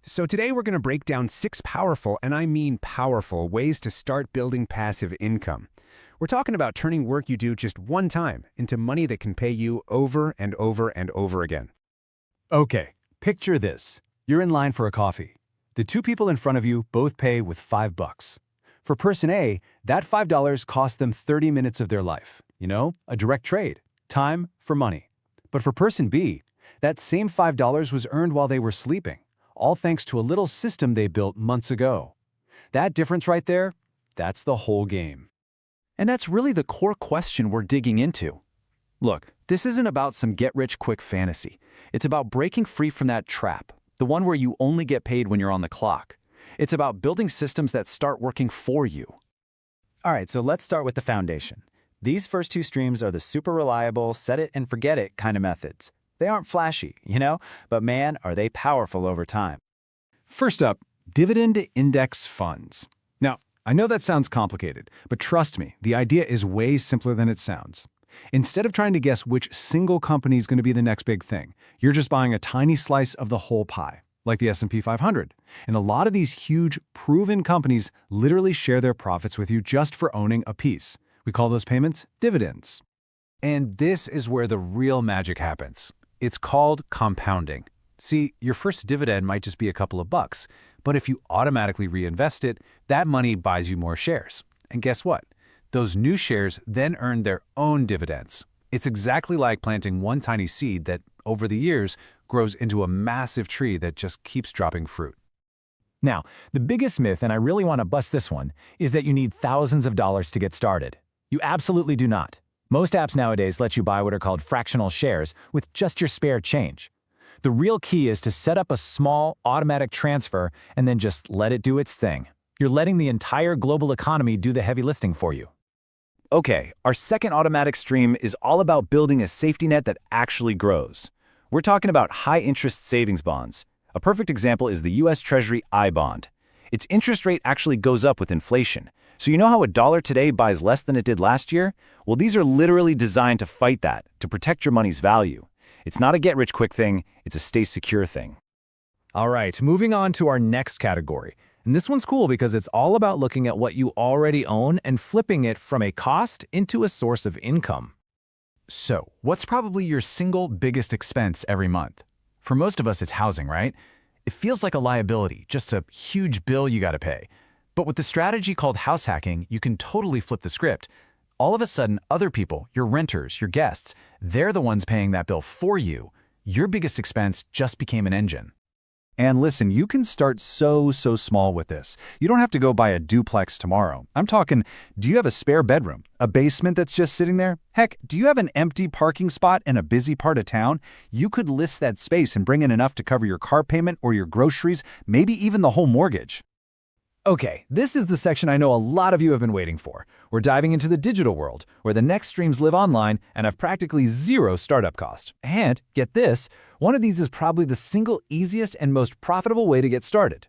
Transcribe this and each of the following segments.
So today we're going to break down 6 powerful, and I mean powerful, ways to start building passive income. We're talking about turning work you do just one time into money that can pay you over and over and over again. Okay, picture this. You're in line for a coffee. The two people in front of you both pay with $5. For person A, that $5 cost them 30 minutes of their life. You know, a direct trade, time for money. But for person B, that same $5 was earned while they were sleeping, all thanks to a little system they built months ago. That difference right there, that's the whole game. And that's really the core question we're digging into. Look, this isn't about some get-rich-quick fantasy. It's about breaking free from that trap, the one where you only get paid when you're on the clock. It's about building systems that start working for you. All right, so let's start with the foundation. These first two streams are the super reliable, set it and forget it kind of methods. They aren't flashy, but man, are they powerful over time. First up, dividend index funds. Now, I know that sounds complicated, but trust me, the idea is way simpler than it sounds. Instead of trying to guess which single company is going to be the next big thing, you're just buying a tiny slice of the whole pie, like the S&P 500. And a lot of these huge, proven companies literally share their profits with you just for owning a piece. We call those payments dividends. And this is where the real magic happens. It's called compounding. See, your first dividend might just be a couple of bucks, but if you automatically reinvest it, that money buys you more shares. And guess what? Those new shares then earn their own dividends. It's exactly like planting one tiny seed that, over the years, grows into a massive tree that just keeps dropping fruit. Now, the biggest myth, and I really want to bust this one, is that you need thousands of dollars to get started. You absolutely do not. Most apps nowadays let you buy what are called fractional shares with just your spare change. The real key is to set up a small, automatic transfer and then just let it do its thing. You're letting the entire global economy do the heavy lifting for you. Okay, our second automatic stream is all about building a safety net that actually grows. We're talking about high-interest savings bonds. A perfect example is the U.S. Treasury I-bond. Its interest rate actually goes up with inflation. So you know how $1 today buys less than it did last year? Well, these are literally designed to fight that, to protect your money's value. It's not a get-rich-quick thing, it's a stay-secure thing. All right, moving on to our next category. And this one's cool because it's all about looking at what you already own and flipping it from a cost into a source of income. So, what's probably your single biggest expense every month? For most of us, it's housing, right? It feels like a liability, just a huge bill you gotta pay. But with the strategy called house hacking, you can totally flip the script. All of a sudden, other people, your renters, your guests, they're the ones paying that bill for you. Your biggest expense just became an engine. And listen, you can start so small with this. You don't have to go buy a duplex tomorrow. I'm talking, do you have a spare bedroom? A basement that's just sitting there? Heck, do you have an empty parking spot in a busy part of town? You could list that space and bring in enough to cover your car payment or your groceries, maybe even the whole mortgage. Okay, this is the section I know a lot of you have been waiting for. We're diving into the digital world, where the next streams live online and have practically zero startup cost. And, get this, one of these is probably the single easiest and most profitable way to get started.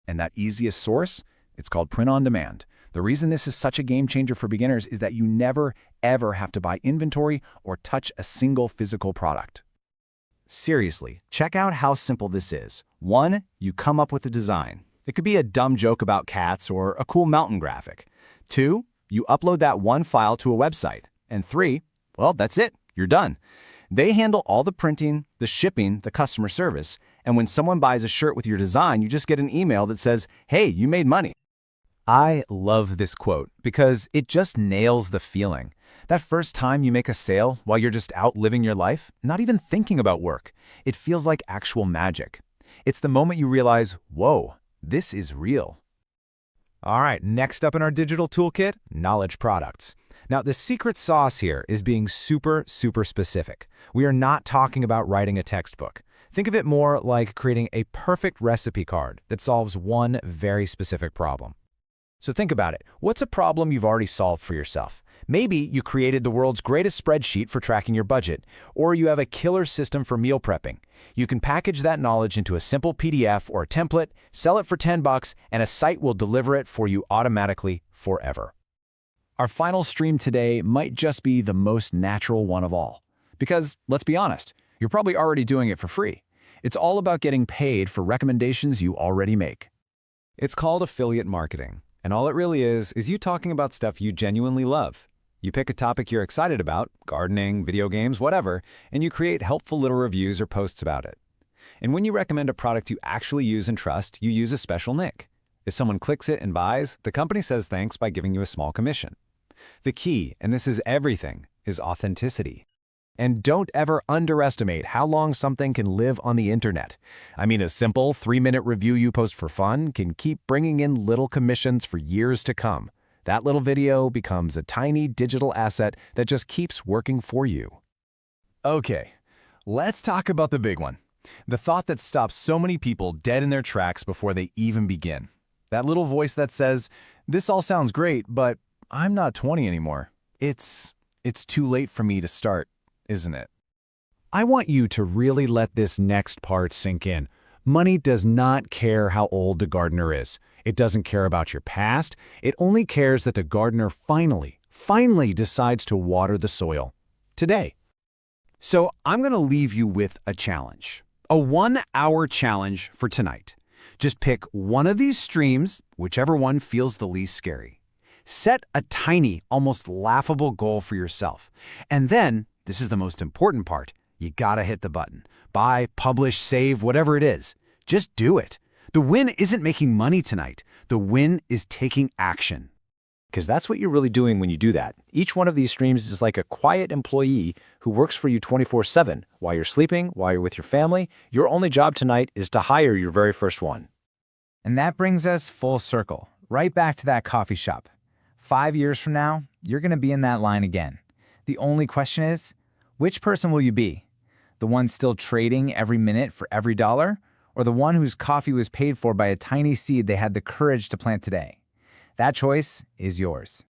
And that easiest source? It's called print on demand. The reason this is such a game changer for beginners is that you never, ever have to buy inventory or touch a single physical product. Seriously, check out how simple this is. 1, you come up with a design. It could be a dumb joke about cats or a cool mountain graphic. 2, you upload that one file to a website. And 3, well, that's it. You're done. They handle all the printing, the shipping, the customer service. And when someone buys a shirt with your design, you just get an email that says, hey, you made money. I love this quote because it just nails the feeling. That first time you make a sale while you're just out living your life, not even thinking about work, it feels like actual magic. It's the moment you realize, whoa, this is real. All right, next up in our digital toolkit, knowledge products. Now, the secret sauce here is being super specific. We are not talking about writing a textbook. Think of it more like creating a perfect recipe card that solves one very specific problem. So think about it. What's a problem you've already solved for yourself? Maybe you created the world's greatest spreadsheet for tracking your budget, or you have a killer system for meal prepping. You can package that knowledge into a simple PDF or a template, sell it for $10, and a site will deliver it for you automatically forever. Our final stream today might just be the most natural one of all. Because, let's be honest, you're probably already doing it for free. It's all about getting paid for recommendations you already make. It's called affiliate marketing, and all it really is you talking about stuff you genuinely love. You pick a topic you're excited about, gardening, video games, whatever, and you create helpful little reviews or posts about it. And when you recommend a product you actually use and trust, you use a special nick. If someone clicks it and buys, the company says thanks by giving you a small commission. The key, and this is everything, is authenticity. And don't ever underestimate how long something can live on the internet. I mean, a simple 3-minute review you post for fun can keep bringing in little commissions for years to come. That little video becomes a tiny digital asset that just keeps working for you. Okay, let's talk about the big one. The thought that stops so many people dead in their tracks before they even begin. That little voice that says, "This all sounds great, but I'm not 20 anymore. It's too late for me to start, isn't it?" I want you to really let this next part sink in. Money does not care how old the gardener is. It doesn't care about your past. It only cares that the gardener finally decides to water the soil. Today. So I'm going to leave you with a challenge. A 1-hour challenge for tonight. Just pick one of these streams, whichever one feels the least scary. Set a tiny, almost laughable goal for yourself. And then, this is the most important part, you gotta hit the button. Buy, publish, save, whatever it is. Just do it. The win isn't making money tonight. The win is taking action. Because that's what you're really doing when you do that. Each one of these streams is like a quiet employee who works for you 24/7. While you're sleeping, while you're with your family, your only job tonight is to hire your very first one. And that brings us full circle, right back to that coffee shop. 5 years from now, you're going to be in that line again. The only question is, which person will you be? The one still trading every minute for every dollar? Or the one whose coffee was paid for by a tiny seed they had the courage to plant today? That choice is yours.